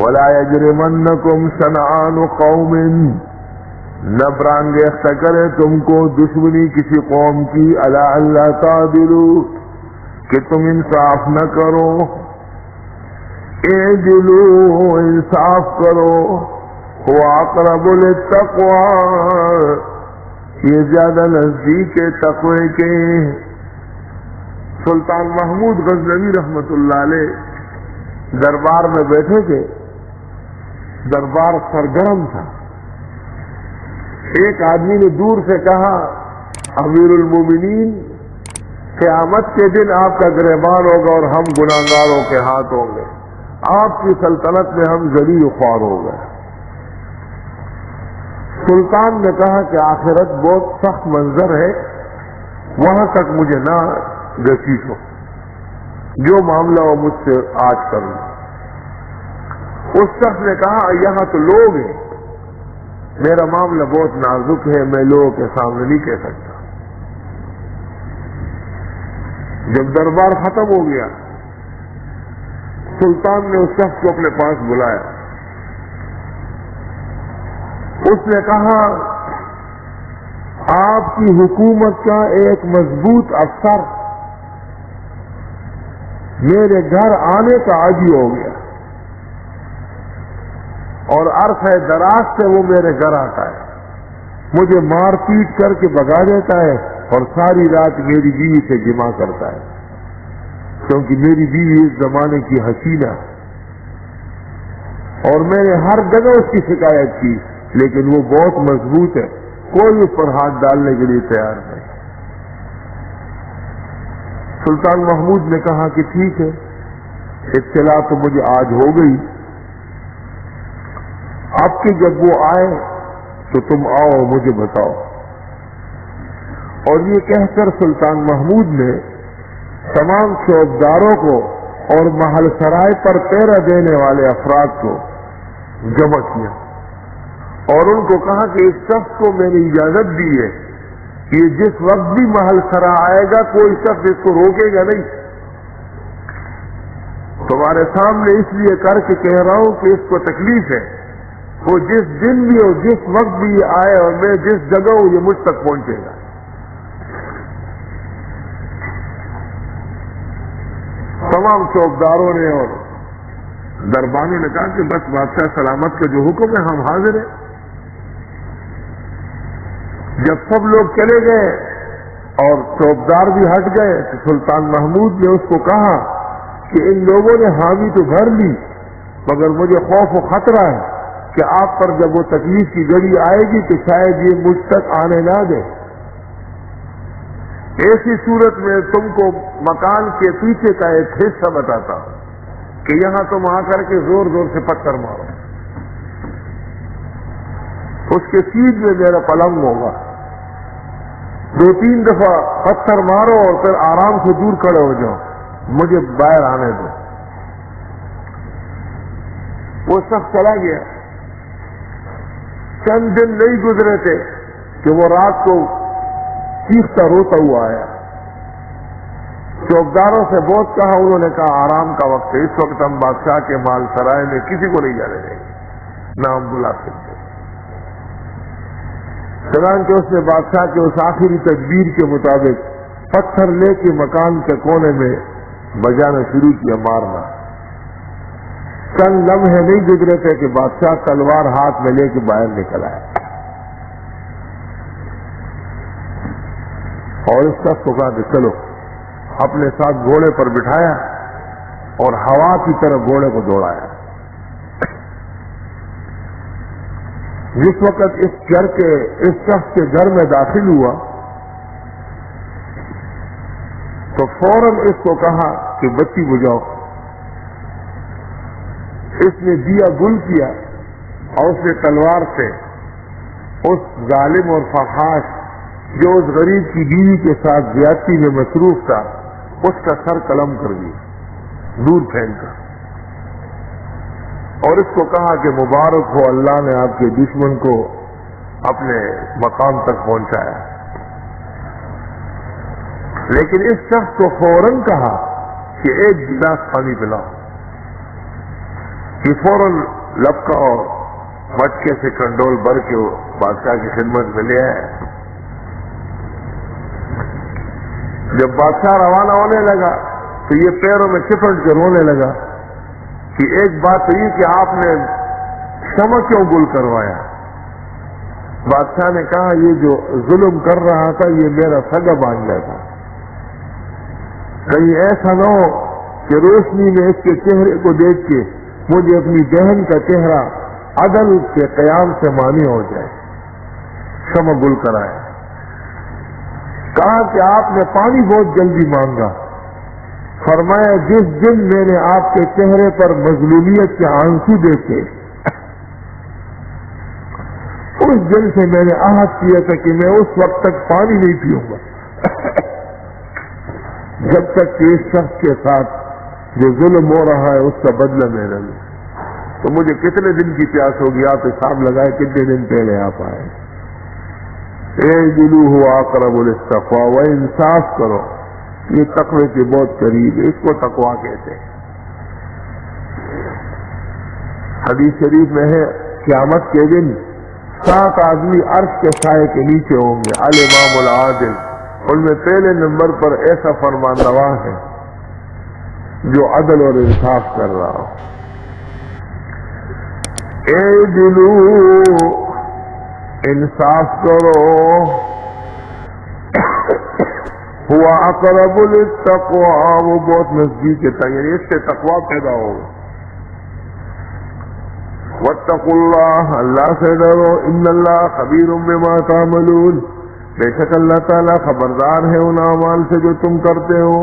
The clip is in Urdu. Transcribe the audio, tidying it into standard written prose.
ولا یجرمنکم شنآن قوم، نہ برانگیختہ کرے تم کو دشمنی کسی قوم کی، الا اللہ تعدلوا، کہ تم انصاف نہ کرو، اعدلوا، انصاف کرو، هو اقرب للتقوی، یہ زیادہ نزدیک ہے تقوی کے۔ سلطان محمود غزنوی رحمت اللہ علیہ دربار میں بیٹھے تھے، دربار سرگرم تھا۔ ایک آدمی نے دور سے کہا، امیر المومنین، قیامت کے دن آپ کا گریبان ہوگا اور ہم گناہگاروں کے ہاتھ ہوں گے، آپ کی سلطنت میں ہم ذلیل و خوار ہو گئے۔ سلطان نے کہا کہ آخرت بہت سخت منظر ہے، وہاں تک مجھے نہ گسیٹو، جو معاملہ وہ مجھ سے آج کر لوں۔ اس شخص نے کہا یہاں تو لوگ ہیں، میرا معاملہ بہت نازک ہے، میں لوگوں کے سامنے نہیں کہہ سکتا۔ جب دربار ختم ہو گیا، سلطان نے اس شخص کو اپنے پاس بلایا۔ اس نے کہا آپ کی حکومت کا ایک مضبوط افسر میرے گھر آنے کا عادی ہو گیا، اور عرصہ دراز سے وہ میرے گھر آتا ہے، مجھے مار پیٹ کر کے بھگا دیتا ہے اور ساری رات میری بیوی سے جمع کرتا ہے، کیونکہ میری بیوی اس زمانے کی حسینہ ہے، اور میں نے ہر جگہ اس کی شکایت کی، لیکن وہ بہت مضبوط ہے، کوئی اس پر ہاتھ ڈالنے کے لیے تیار نہیں۔ سلطان محمود نے کہا کہ ٹھیک ہے، اطلاع تو مجھے آج ہو گئی، اب کہ جب وہ آئے تو تم آؤ مجھے بتاؤ۔ اور یہ کہہ کر سلطان محمود نے تمام چوکیداروں کو اور محل سرائے پر پہرا دینے والے افراد کو جمع کیا، اور ان کو کہا کہ اس شخص کو میں نے اجازت دی ہے کہ یہ جس وقت بھی محل سرا آئے گا کوئی شخص اس کو روکے گا نہیں۔ تمہارے سامنے اس لیے کر کے کہہ رہا ہوں کہ اس کو تکلیف ہے، وہ جس دن بھی ہو جس وقت بھی یہ آئے اور میں جس جگہ ہوں یہ مجھ تک پہنچے گا۔ تمام چوکیداروں نے اور دربانوں نے کہا کہ بس بادشاہ سلامت کا جو حکم ہے ہم حاضر ہیں۔ جب سب لوگ چلے گئے اور چوکیدار بھی ہٹ گئے تو سلطان محمود نے اس کو کہا کہ ان لوگوں نے حامی تو بھر لی، مگر مجھے خوف و خطرہ ہے کہ آپ پر جب وہ تکلیف کی گھڑی آئے گی کہ شاید یہ مجھ تک آنے نہ دے۔ ایسی صورت میں تم کو مکان کے پیچھے کا ایک حصہ بتاتا ہوں کہ یہاں تم آ کر کے زور زور سے پتھر مارو، اس کے سیدھ میں میرا پلنگ ہوگا، 2-3 دفعہ پتھر مارو اور پھر آرام سے دور کھڑے ہو جاؤ، مجھے باہر آنے دو۔ وہ شخص چلا گیا۔ چند دن نہیں گزرے تھے کہ وہ رات کو چیختا روتا ہوا آیا۔ چوکیداروں سے بہت کہا، انہوں نے کہا آرام کا وقت ہے، اس وقت ہم بادشاہ کے مال سرائے میں کسی کو نہیں جانے دیں گے، نہ ہم بلا سکتے۔ چنانچہ اس نے بادشاہ کے اس آخری تدبیر کے مطابق پتھر لے کے مکان کے کونے میں بجانا شروع کیا، مارنا۔ چند لمحے نہیں گزرے تھے کہ بادشاہ تلوار ہاتھ میں لے کے باہر نکل آیا، اور اس شخص کو کہا کہ چلو، اپنے ساتھ گھوڑے پر بٹھایا اور ہوا کی طرف گھوڑے کو دوڑایا۔ جس وقت اس شخص کے گھر میں داخل ہوا تو فوراً اس کو کہا کہ بتی بجھاؤ۔ اس نے دیا گل کیا اور اس نے تلوار سے اس ظالم اور فحاش جو اس غریب کی بیوی کے ساتھ زیادتی میں مصروف تھا اس کا سر قلم کر دیا، دور پھینک کر، اور اس کو کہا کہ مبارک ہو، اللہ نے آپ کے دشمن کو اپنے مقام تک پہنچایا۔ لیکن اس شخص کو فوراً کہا کہ ایک گلاس پانی پلاؤ۔ کہ فوراً لپکا اور مٹکے سے کنڈول بھر کے وہ بادشاہ کی خدمت میں لے آئے. جب بادشاہ روانہ ہونے لگا تو یہ پیروں میں چپٹ کر رونے لگا کہ ایک بات تو یہ کہ آپ نے شمع کیوں گل کروایا. بادشاہ نے کہا یہ جو ظلم کر رہا تھا یہ میرا سگا بانجا تھا، کہیں ایسا نہ ہو کہ روشنی میں اس کے چہرے کو دیکھ کے مجھے اپنی بہن کا چہرہ عدل کے قیام سے مانی ہو جائے. شمع گل کرائے. کہا کہ آپ نے پانی بہت جلدی مانگا. فرمایا جس دن میں نے آپ کے چہرے پر مظلومیت کے آنسو دیکھے اس دن سے میں نے عہد کیا تھا کہ میں اس وقت تک پانی نہیں پیوں گا جب تک کہ اس شخص کے ساتھ جو ظلم ہو رہا ہے اس کا بدلہ میں نہ لوں. تو مجھے کتنے دن کی پیاس ہوگی آپ حساب لگائے کتنے دن پہلے آپ آئے. اعدلوا اقرب للتقوى، و انصاف کرو، یہ تقوی کے بہت قریب ہے، اس کو تقوی کہتے ہیں. حدیث شریف میں ہے قیامت کے دن 7 آدمی عرش کے سائے کے نیچے ہوں گے. الامام العادل، ان میں پہلے نمبر پر ایسا فرمان روا ہے جو عدل اور انصاف کر رہا ہو. اعدلوا، انصاف کرو، ہوا اقرب للتقوى، وہ بہت نزدیک ہے، یعنی اس سے تقوی پیدا ہوگا. واتقوا اللہ، اللہ سے ڈرو، ان اللہ خبیر بما تعملون، بے شک اللہ تعالیٰ خبردار ہے ان اعمال سے جو تم کرتے ہو.